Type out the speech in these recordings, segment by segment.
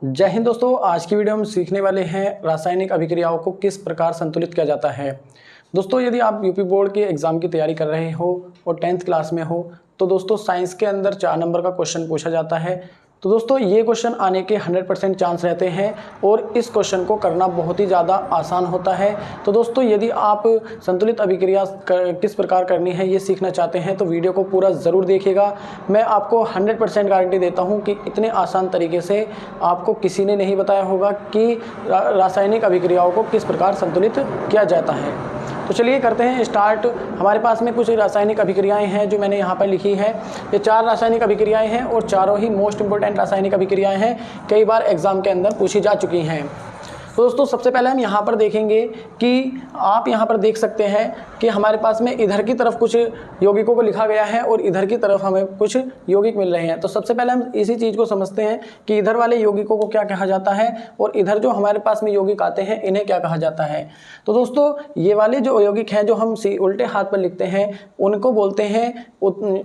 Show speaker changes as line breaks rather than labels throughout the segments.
जय हिंद दोस्तों, आज की वीडियो में सीखने वाले हैं रासायनिक अभिक्रियाओं को किस प्रकार संतुलित किया जाता है। दोस्तों, यदि आप यूपी बोर्ड के एग्ज़ाम की तैयारी कर रहे हो और 10th क्लास में हो तो दोस्तों साइंस के अंदर 4 नंबर का क्वेश्चन पूछा जाता है। तो दोस्तों ये क्वेश्चन आने के 100% चांस रहते हैं और इस क्वेश्चन को करना बहुत ही ज़्यादा आसान होता है। तो दोस्तों यदि आप संतुलित अभिक्रिया किस प्रकार करनी है ये सीखना चाहते हैं तो वीडियो को पूरा ज़रूर देखिएगा। मैं आपको 100% गारंटी देता हूं कि इतने आसान तरीके से आपको किसी ने नहीं बताया होगा कि रासायनिक अभिक्रियाओं को किस प्रकार संतुलित किया जाता है। तो चलिए करते हैं स्टार्ट। हमारे पास में कुछ रासायनिक अभिक्रियाएं हैं जो मैंने यहाँ पर लिखी है। ये 4 रासायनिक अभिक्रियाएं हैं और चारों ही मोस्ट इंपॉर्टेंट रासायनिक अभिक्रियाएं हैं, कई बार एग्जाम के अंदर पूछी जा चुकी हैं। तो दोस्तों सबसे पहले हम यहाँ पर देखेंगे कि आप यहाँ पर देख सकते हैं कि हमारे पास में इधर की तरफ कुछ यौगिकों को लिखा गया है और इधर की तरफ हमें कुछ यौगिक मिल रहे हैं। तो सबसे पहले हम इसी चीज़ को समझते हैं कि इधर वाले यौगिकों को क्या कहा जाता है और इधर जो हमारे पास में यौगिक आते हैं इन्हें क्या कहा जाता है। तो दोस्तों ये वाले जो यौगिक हैं जो हम उल्टे हाथ पर लिखते हैं उनको बोलते हैं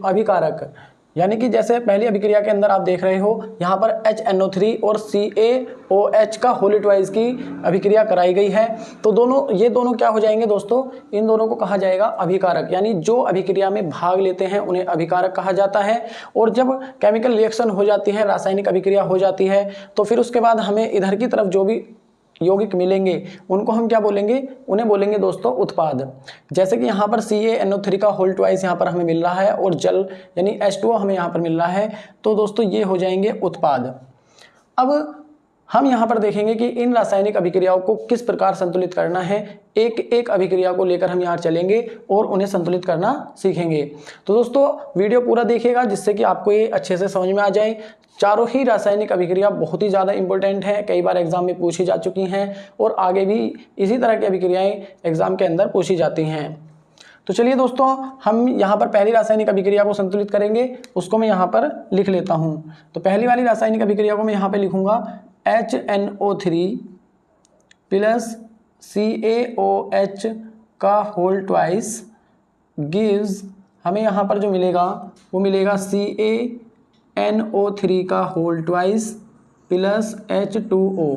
अभिकारक। यानी कि जैसे पहली अभिक्रिया के अंदर आप देख रहे हो यहाँ पर HNO3 और CaOH का होल ट्वाइस की अभिक्रिया कराई गई है। तो ये दोनों क्या हो जाएंगे दोस्तों, इन दोनों को कहा जाएगा अभिकारक। यानी जो अभिक्रिया में भाग लेते हैं उन्हें अभिकारक कहा जाता है। और जब केमिकल रिएक्शन हो जाती है, रासायनिक अभिक्रिया हो जाती है, तो फिर उसके बाद हमें इधर की तरफ जो भी यौगिक मिलेंगे उनको हम क्या बोलेंगे, उन्हें बोलेंगे दोस्तों उत्पाद। जैसे कि यहाँ पर CaNO3 का होल ट्वाइस यहाँ पर हमें मिल रहा है और जल यानी H2O हमें यहाँ पर मिल रहा है। तो दोस्तों ये हो जाएंगे उत्पाद। अब हम यहाँ पर देखेंगे कि इन रासायनिक अभिक्रियाओं को किस प्रकार संतुलित करना है। एक एक अभिक्रिया को लेकर हम यहाँ चलेंगे और उन्हें संतुलित करना सीखेंगे। तो दोस्तों वीडियो पूरा देखिएगा जिससे कि आपको ये अच्छे से समझ में आ जाए। चारों ही रासायनिक अभिक्रिया बहुत ही ज़्यादा इंपॉर्टेंट है, कई बार एग्जाम में पूछी जा चुकी हैं और आगे भी इसी तरह की अभिक्रियाएं एग्जाम के अंदर पूछी जाती हैं। तो चलिए दोस्तों हम यहाँ पर पहली रासायनिक अभिक्रिया को संतुलित करेंगे, उसको मैं यहाँ पर लिख लेता हूँ। तो पहली वाली रासायनिक अभिक्रिया को मैं यहाँ पर लिखूँगा HNO3 प्लस CaOH का होल ट्वाइस गिव्स, हमें यहाँ पर जो मिलेगा वो मिलेगा CaNO3 का होल ट्वाइस प्लस H2O।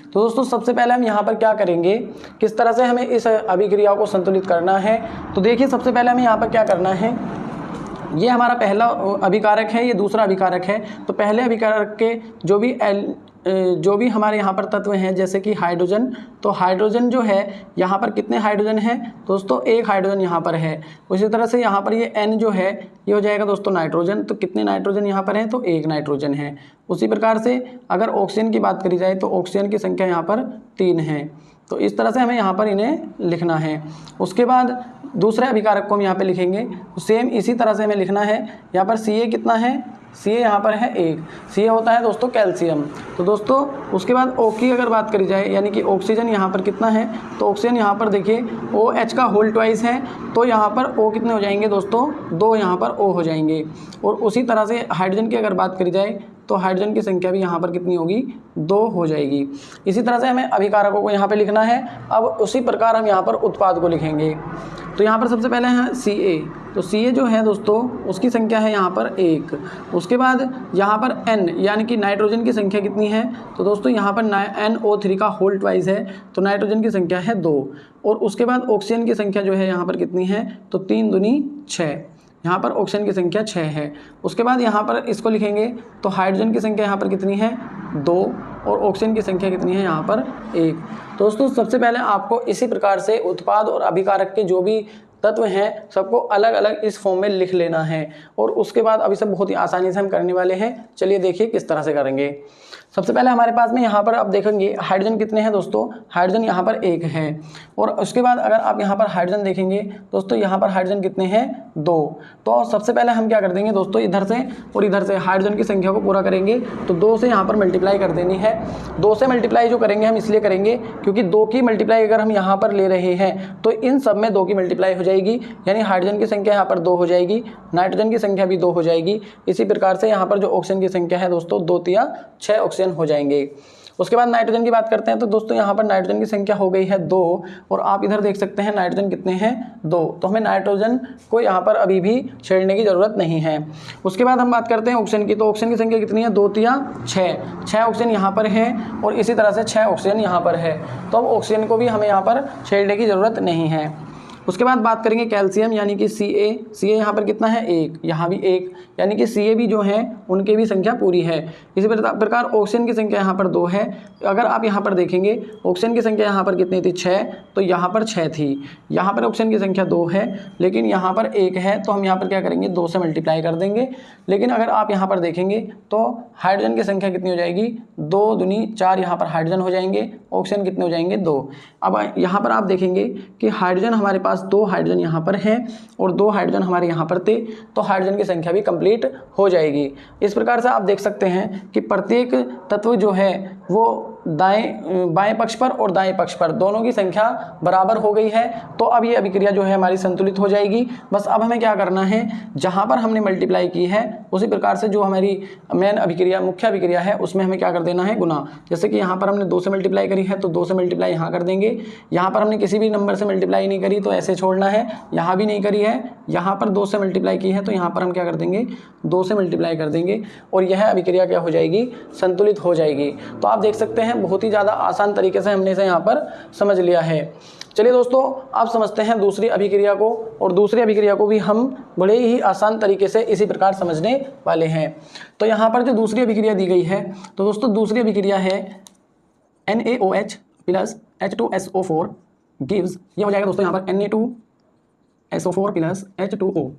तो दोस्तों सबसे पहले हम यहाँ पर क्या करेंगे, किस तरह से हमें इस अभिक्रिया को संतुलित करना है। तो देखिए सबसे पहले हमें यहाँ पर क्या करना है, ये हमारा पहला अभिकारक है, ये दूसरा अभिकारक है। तो पहले अभिकारक के जो भी हमारे यहाँ पर तत्व हैं जैसे कि हाइड्रोजन, तो हाइड्रोजन जो है यहाँ पर कितने हाइड्रोजन है दोस्तों, एक हाइड्रोजन यहाँ पर है। उसी तरह से यहाँ पर ये N जो है ये हो जाएगा दोस्तों नाइट्रोजन। तो कितने नाइट्रोजन यहाँ पर हैं, तो एक नाइट्रोजन है। उसी प्रकार से अगर ऑक्सीजन की बात करी जाए तो ऑक्सीजन की संख्या यहाँ पर 3 है। तो इस तरह से हमें यहाँ पर इन्हें लिखना है। उसके बाद दूसरे अभिकारक को हम यहाँ पे लिखेंगे, सेम इसी तरह से हमें लिखना है। यहाँ पर Ca कितना है, Ca यहाँ पर है 1, Ca होता है दोस्तों कैल्शियम। तो दोस्तों उसके बाद O की अगर बात करी जाए यानी कि ऑक्सीजन यहाँ पर कितना है, तो ऑक्सीजन यहाँ पर देखिए OH का होल ट्वाइस है। तो यहाँ पर O कितने हो जाएंगे दोस्तों, 2 यहाँ पर O हो जाएंगे। और उसी तरह से हाइड्रोजन की अगर बात करी जाए तो हाइड्रोजन की संख्या भी यहाँ पर कितनी होगी, 2 हो जाएगी। इसी तरह से हमें अभिकारकों को यहाँ पे लिखना है। अब उसी प्रकार हम यहाँ पर उत्पाद को लिखेंगे। तो यहाँ पर सबसे पहले है Ca, तो Ca जो है दोस्तों उसकी संख्या है यहाँ पर 1। उसके बाद यहाँ पर N यानी कि नाइट्रोजन की संख्या कितनी है, तो दोस्तों यहाँ पर NO3 का होल ट्वाइस है, तो नाइट्रोजन की संख्या है 2। और उसके बाद ऑक्सीजन की संख्या जो है यहाँ पर कितनी है, तो 3 दूनी 6, यहाँ पर ऑक्सीजन की संख्या 6 है। उसके बाद यहाँ पर इसको लिखेंगे तो हाइड्रोजन की संख्या यहाँ पर कितनी है, 2, और ऑक्सीजन की संख्या कितनी है यहाँ पर 1। दोस्तों सबसे पहले आपको इसी प्रकार से उत्पाद और अभिकारक के जो भी तत्व हैं सबको अलग अलग इस फॉर्म में लिख लेना है। और उसके बाद अभी सब बहुत ही आसानी से हम करने वाले हैं। चलिए देखिए किस तरह से करेंगे। सबसे पहले हमारे पास में यहाँ पर आप देखेंगे हाइड्रोजन कितने हैं दोस्तों, हाइड्रोजन यहाँ पर 1 है। और उसके बाद अगर आप यहाँ पर हाइड्रोजन देखेंगे दोस्तों, यहाँ पर हाइड्रोजन कितने हैं, 2। तो सबसे पहले हम क्या कर देंगे दोस्तों, इधर से और इधर से हाइड्रोजन की संख्या को पूरा करेंगे। तो 2 से यहाँ पर मल्टीप्लाई कर देनी है। 2 से मल्टीप्लाई जो करेंगे हम इसलिए करेंगे क्योंकि 2 की मल्टीप्लाई अगर हम यहाँ पर ले रहे हैं तो इन सब में 2 की मल्टीप्लाई हो जाएगी, यानी हाइड्रोजन की संख्या यहाँ पर 2 हो जाएगी, नाइट्रोजन की संख्या भी 2 हो जाएगी। इसी प्रकार से यहाँ पर जो ऑक्सीजन की संख्या है दोस्तों 2 या 6 ऑक्सीजन हो जाएंगे। उसके बाद नाइट्रोजन की बात करते हैं तो दोस्तों यहाँ पर नाइट्रोजन की संख्या हो गई है 2 और आप इधर देख सकते हैं नाइट्रोजन कितने हैं 2, तो हमें नाइट्रोजन को यहाँ पर अभी भी छेड़ने की ज़रूरत नहीं है। उसके बाद हम बात करते हैं ऑक्सीजन की, तो ऑक्सीजन की संख्या कितनी है 2 या 6 ऑक्सीजन यहाँ पर है और इसी तरह से 6 ऑक्सीजन यहाँ पर है, तो अब ऑक्सीजन को भी हमें यहाँ पर छेड़ने की ज़रूरत नहीं है। उसके बाद बात करेंगे कैल्शियम यानी कि Ca यहाँ पर कितना है 1, यहाँ भी 1, यानी कि Ca भी जो है उनके भी संख्या पूरी है। इसी प्रकार ऑक्सीजन की संख्या यहाँ पर 2 है। अगर आप यहाँ पर देखेंगे ऑक्सीजन की संख्या यहाँ पर कितनी थी 6, तो यहाँ पर 6 थी। यहाँ पर ऑक्सीजन की संख्या 2 है लेकिन यहाँ पर 1 है, तो हम यहाँ पर क्या करेंगे 2 से मल्टीप्लाई कर देंगे। लेकिन अगर आप यहाँ पर देखेंगे तो हाइड्रोजन की संख्या कितनी हो जाएगी 2 दूनी 4, यहाँ पर हाइड्रोजन हो जाएंगे, ऑक्सीजन कितने हो जाएंगे 2। अब यहाँ पर आप देखेंगे कि हाइड्रोजन हमारे पास 2 हाइड्रोजन यहाँ पर है और 2 हाइड्रोजन हमारे यहाँ पर थे, तो हाइड्रोजन की संख्या भी कंप्लीट हो जाएगी। इस प्रकार से आप देख सकते हैं कि प्रत्येक तत्व जो है वो बाएं पक्ष पर और दाएं पक्ष पर दोनों की संख्या बराबर हो गई है, तो अब ये अभिक्रिया जो है हमारी संतुलित हो जाएगी। बस अब हमें क्या करना है, जहाँ पर हमने मल्टीप्लाई की है उसी प्रकार से जो हमारी मेन अभिक्रिया मुख्य अभिक्रिया है उसमें हमें क्या कर देना है गुना। जैसे कि यहाँ पर हमने 2 से मल्टीप्लाई करी है तो 2 से मल्टीप्लाई यहाँ कर देंगे। यहाँ पर हमने किसी भी नंबर से मल्टीप्लाई नहीं करी तो ऐसे छोड़ना है, यहाँ भी नहीं करी है, यहाँ पर 2 से मल्टीप्लाई की है तो यहाँ पर हम क्या कर देंगे 2 से मल्टीप्लाई कर देंगे और यह अभिक्रिया क्या हो जाएगी संतुलित हो जाएगी। तो आप देख सकते हैं बहुत ही ज़्यादा आसान तरीके से हमने इसे यहाँ पर समझ लिया है। चलिए दोस्तों अब समझते हैं दूसरी अभिक्रिया को, और दूसरी अभिक्रिया को भी हम बड़े ही आसान तरीके से इसी प्रकार समझने वाले हैं। तो यहाँ पर जो दूसरी अभिक्रिया दी गई है तो दोस्तों दूसरी अभिक्रिया है NaOH प्लस H2SO4 गिव्स, ये हो जाएगा दोस्तों यहाँ पर Na2SO4 प्लस H2O।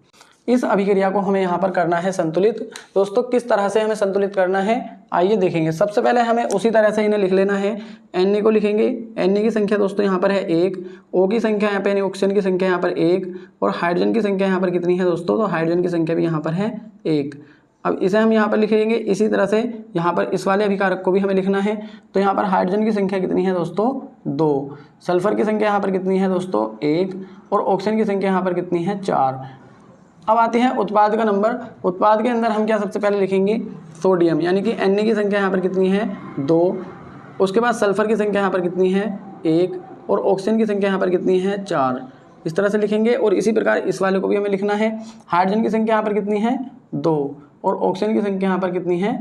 इस अभिक्रिया को हमें यहाँ पर करना है संतुलित। दोस्तों किस तरह से हमें संतुलित करना है आइए देखेंगे। सबसे पहले हमें उसी तरह से इन्हें लिख लेना है। Na को लिखेंगे, Na की संख्या दोस्तों यहाँ पर है 1, O की संख्या यहाँ पे यानी ऑक्सीजन की संख्या यहाँ पर 1 और हाइड्रोजन की संख्या यहाँ पर कितनी है दोस्तों, तो हाइड्रोजन की संख्या भी यहाँ पर है 1। अब इसे हम यहाँ पर लिखेंगे। इसी तरह से यहाँ पर इस वाले अभिकारक को भी हमें लिखना है। तो यहाँ पर हाइड्रोजन की संख्या कितनी है दोस्तों 2, सल्फर की संख्या यहाँ पर कितनी है दोस्तों 1 और ऑक्सीजन की संख्या यहाँ पर कितनी है 4। अब आते हैं उत्पाद का नंबर। उत्पाद के अंदर हम क्या सबसे पहले लिखेंगे सोडियम, यानी कि Na की संख्या यहाँ पर कितनी है 2, उसके बाद सल्फर की संख्या यहाँ पर कितनी है 1 और ऑक्सीजन की संख्या यहाँ पर कितनी है 4। इस तरह से लिखेंगे और इसी प्रकार इस वाले को भी हमें लिखना है। हाइड्रोजन की संख्या यहाँ पर कितनी है 2 और ऑक्सीजन की संख्या यहाँ पर कितनी है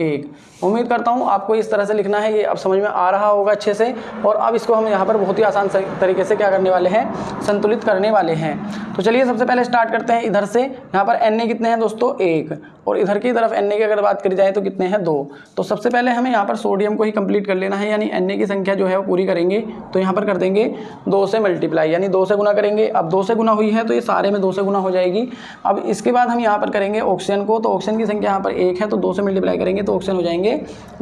1। उम्मीद करता हूँ आपको इस तरह से लिखना है, ये अब समझ में आ रहा होगा अच्छे से। और अब इसको हम यहाँ पर बहुत ही आसान तरीके से क्या करने वाले हैं संतुलित करने वाले हैं। तो चलिए सबसे पहले स्टार्ट करते हैं इधर से। यहाँ पर Na कितने हैं दोस्तों 1 और इधर की तरफ Na की अगर बात करी जाए तो कितने हैं 2। तो सबसे पहले हमें यहाँ पर सोडियम को ही कंप्लीट कर लेना है, यानी Na की संख्या जो है वो पूरी करेंगे। तो यहाँ पर कर देंगे 2 से मल्टीप्लाई, यानी 2 से गुना करेंगे। अब 2 से गुना हुई है तो ये सारे में 2 से गुना हो जाएगी। अब इसके बाद हम यहाँ पर करेंगे ऑक्सीजन को, तो ऑक्सीजन की संख्या यहाँ पर 1 है तो 2 से मल्टीप्लाई करेंगे तो ऑक्सीजन हो जाएंगे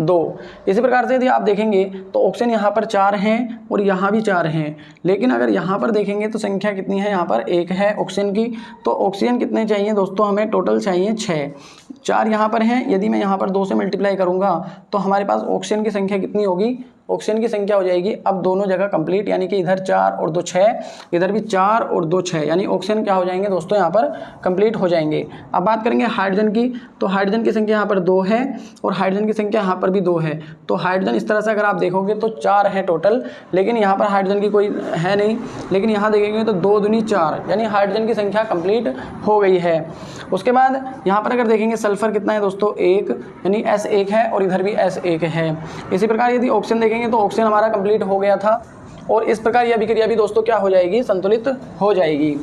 2। इसी प्रकार से यदि आप देखेंगे तो ऑक्सीजन यहाँ पर 4 हैं और यहाँ भी 4 हैं, लेकिन अगर यहाँ पर देखेंगे तो संख्या कितनी है यहाँ पर 1 है ऑक्सीजन की। तो ऑक्सीजन कितने चाहिए दोस्तों, हमें टोटल चाहिए 6। 4 यहाँ पर हैं, यदि मैं यहाँ पर 2 से मल्टीप्लाई करूँगा तो हमारे पास ऑक्सीजन की संख्या कितनी होगी, ऑक्सीजन की संख्या हो जाएगी अब दोनों जगह कंप्लीट, यानी कि इधर 4 और 2 6, इधर भी 4 और 2 6, यानी ऑक्सीजन क्या हो जाएंगे दोस्तों यहाँ पर कंप्लीट हो जाएंगे। अब बात करेंगे हाइड्रोजन की, तो हाइड्रोजन की संख्या यहाँ पर 2 है और हाइड्रोजन की संख्या यहाँ पर भी 2 है। तो हाइड्रोजन इस तरह से अगर आप देखोगे तो 4 है टोटल, लेकिन यहाँ पर हाइड्रोजन की कोई है नहीं, लेकिन यहाँ देखेंगे तो 2 दूनी 4, यानी हाइड्रोजन की संख्या कंप्लीट हो गई है। उसके बाद यहाँ पर अगर देखेंगे सल्फर कितना है दोस्तों 1, यानी S1 है और इधर भी S1 है। इसी प्रकार यदि ऑक्सीजन देखेंगे तो ऑक्सीजन हमारा कंप्लीट हो गया था और इस प्रकार यह अभिक्रिया भी दोस्तों क्या हो जाएगी संतुलित हो जाएगी।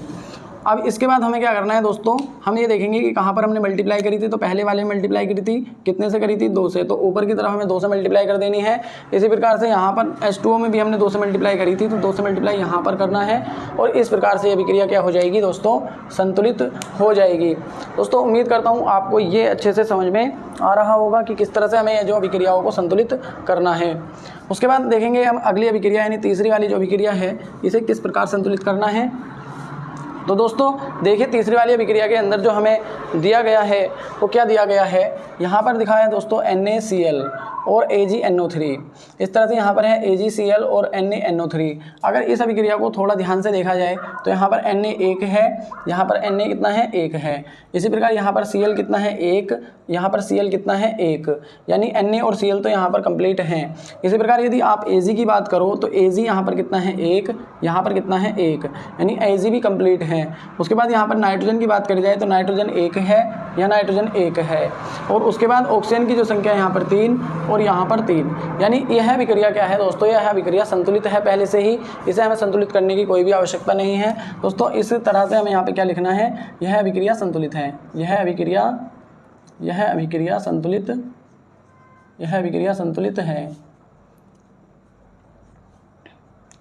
अब इसके बाद हमें क्या करना है दोस्तों, हम ये देखेंगे कि कहाँ पर हमने मल्टीप्लाई करी थी। तो पहले वाले में मल्टीप्लाई करी थी, कितने से करी थी 2 से, तो ऊपर की तरफ हमें 2 से मल्टीप्लाई कर देनी है। इसी प्रकार से यहाँ पर H2O में भी हमने 2 से मल्टीप्लाई करी थी, तो 2 से मल्टीप्लाई यहाँ पर करना है और इस प्रकार से ये अभिक्रिया क्या हो जाएगी दोस्तों संतुलित हो जाएगी। दोस्तों उम्मीद करता हूँ आपको ये अच्छे से समझ में आ रहा होगा कि किस तरह से हमें जो अभिक्रियाओं को संतुलित करना है। उसके बाद देखेंगे हम अगली अभिक्रिया यानी तीसरी वाली जो अभिक्रिया है इसे किस प्रकार संतुलित करना है। तो दोस्तों देखिए तीसरी वाली अभिक्रिया के अंदर जो हमें दिया गया है वो क्या दिया गया है यहाँ पर दिखा है दोस्तों NaCl और AgNO3। इस तरह से यहाँ पर है AgCl और NaNO3। अगर इस अभिक्रिया को थोड़ा ध्यान से देखा जाए तो यहाँ पर Na 1 है, यहाँ पर Na कितना है 1 है। इसी प्रकार यहाँ पर Cl कितना है 1, यहाँ पर Cl कितना है 1, यानी Na और Cl तो यहाँ पर कंप्लीट हैं। इसी प्रकार यदि आप Ag की बात करो तो Ag यहाँ पर कितना है 1, यहाँ पर कितना है 1, यानी Ag भी कंप्लीट है। उसके बाद यहाँ पर नाइट्रोजन की बात करी जाए तो नाइट्रोजन 1 है, यह नाइट्रोजन 1 है। और उसके बाद ऑक्सीजन की जो संख्या है यहाँ पर 3 और यहाँ पर 3, यानी यह अभिक्रिया क्या है दोस्तों, यह अभिक्रिया संतुलित है पहले से ही, इसे हमें संतुलित करने की कोई भी आवश्यकता नहीं है दोस्तों। इस तरह से हमें यहाँ पे क्या लिखना है, यह अभिक्रिया संतुलित है, यह अभिक्रिया संतुलित, यह अभिक्रिया संतुलित है,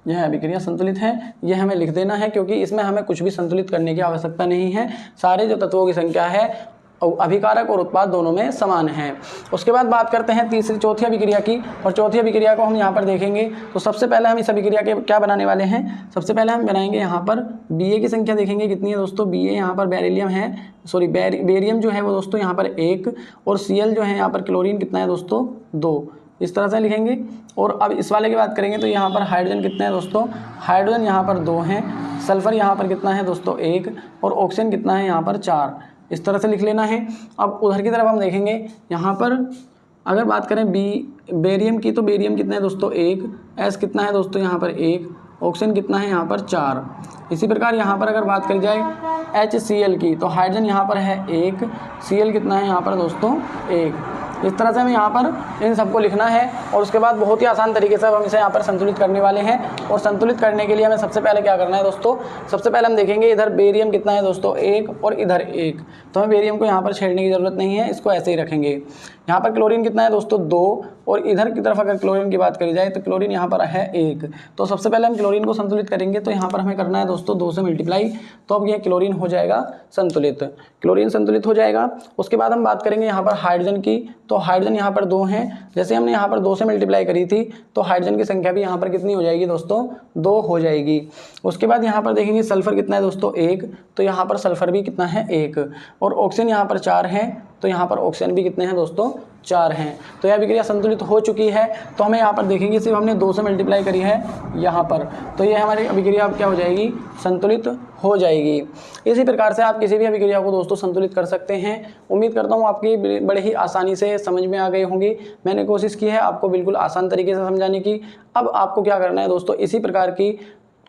यह अभिक्रिया संतुलित है, यह हमें लिख देना है क्योंकि इसमें हमें कुछ भी संतुलित करने की आवश्यकता नहीं है। सारे जो तत्वों की संख्या है अभिकारक और उत्पाद दोनों में समान है। उसके बाद बात करते हैं चौथी अभिक्रिया की, और चौथी अभिक्रिया को हम यहाँ पर देखेंगे तो सबसे पहले हम इस अभिक्रिया के क्या बनाने वाले हैं, सबसे पहले हम बनाएंगे यहाँ पर Ba की संख्या देखेंगे कितनी है दोस्तों। Ba यहाँ पर बेरिलियम है, सॉरी बेरियम जो है वो दोस्तों यहाँ पर 1, और Cl जो है यहाँ पर क्लोरीन कितना है दोस्तों 2, इस तरह से लिखेंगे। और अब इस वाले की बात करेंगे तो यहाँ पर हाइड्रोजन कितना है दोस्तों, हाइड्रोजन यहाँ पर 2 हैं, सल्फर यहाँ पर कितना है दोस्तों 1, और ऑक्सीजन कितना है यहाँ पर 4, इस तरह से लिख लेना है। अब उधर की तरफ हम देखेंगे, यहाँ पर अगर बात करें बेरियम की तो बेरियम कितना है दोस्तों 1, S कितना है दोस्तों यहाँ पर 1, ऑक्सीजन कितना है यहाँ पर 4। इसी प्रकार यहाँ पर अगर बात करी जाए HCl की तो हाइड्रोजन यहाँ पर है 1, Cl कितना है यहाँ पर दोस्तों 1। इस तरह से हमें यहाँ पर इन सबको लिखना है और उसके बाद बहुत ही आसान तरीके से हम इसे यहाँ पर संतुलित करने वाले हैं। और संतुलित करने के लिए हमें सबसे पहले क्या करना है दोस्तों, सबसे पहले हम देखेंगे इधर बेरियम कितना है दोस्तों 1 और इधर 1, तो हमें बेरियम को यहाँ पर छेड़ने की ज़रूरत नहीं है, इसको ऐसे ही रखेंगे। यहाँ पर क्लोरीन कितना है दोस्तों 2, और इधर की तरफ अगर क्लोरीन की बात करी जाए तो क्लोरीन यहाँ पर है 1। तो सबसे पहले हम क्लोरीन को संतुलित करेंगे तो यहाँ पर हमें करना है दोस्तों 2 से मल्टीप्लाई, तो अब यह क्लोरीन हो जाएगा संतुलित, क्लोरीन संतुलित हो जाएगा। उसके बाद हम बात करेंगे यहाँ पर हाइड्रोजन की, तो हाइड्रोजन यहाँ पर 2 हैं, जैसे हमने यहाँ पर 2 से मल्टीप्लाई करी थी तो हाइड्रोजन की संख्या भी यहाँ पर कितनी हो जाएगी दोस्तों 2 हो जाएगी। उसके बाद यहाँ पर देखेंगे सल्फर कितना है दोस्तों 1, तो यहाँ पर सल्फर भी कितना है 1, और ऑक्सीजन यहाँ पर 4 है, तो यहाँ पर ऑक्सीजन भी कितने हैं दोस्तों 4 हैं। तो यह अभिक्रिया संतुलित हो चुकी है। तो हमें यहाँ पर देखेंगे सिर्फ हमने 2 से मल्टीप्लाई करी है यहाँ पर, तो यह हमारी अभिक्रिया अब क्या हो जाएगी, संतुलित हो जाएगी। इसी प्रकार से आप किसी भी अभिक्रिया को दोस्तों संतुलित कर सकते हैं। उम्मीद करता हूँ आपकी बड़े ही आसानी से समझ में आ गई होंगी। मैंने कोशिश की है आपको बिल्कुल आसान तरीके से समझाने की। अब आपको क्या करना है दोस्तों, इसी प्रकार की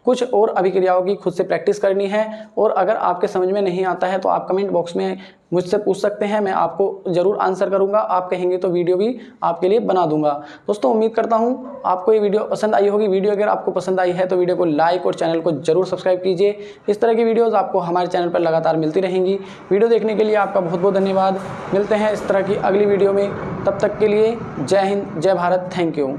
कुछ और अभिक्रियाओं की खुद से प्रैक्टिस करनी है। और अगर आपके समझ में नहीं आता है तो आप कमेंट बॉक्स में मुझसे पूछ सकते हैं, मैं आपको ज़रूर आंसर करूंगा। आप कहेंगे तो वीडियो भी आपके लिए बना दूंगा। दोस्तों उम्मीद करता हूं आपको ये वीडियो पसंद आई होगी। वीडियो अगर आपको पसंद आई है तो वीडियो को लाइक और चैनल को जरूर सब्सक्राइब कीजिए। इस तरह की वीडियोज़ आपको हमारे चैनल पर लगातार मिलती रहेंगी। वीडियो देखने के लिए आपका बहुत बहुत धन्यवाद। मिलते हैं इस तरह की अगली वीडियो में, तब तक के लिए जय हिंद, जय भारत, थैंक यू।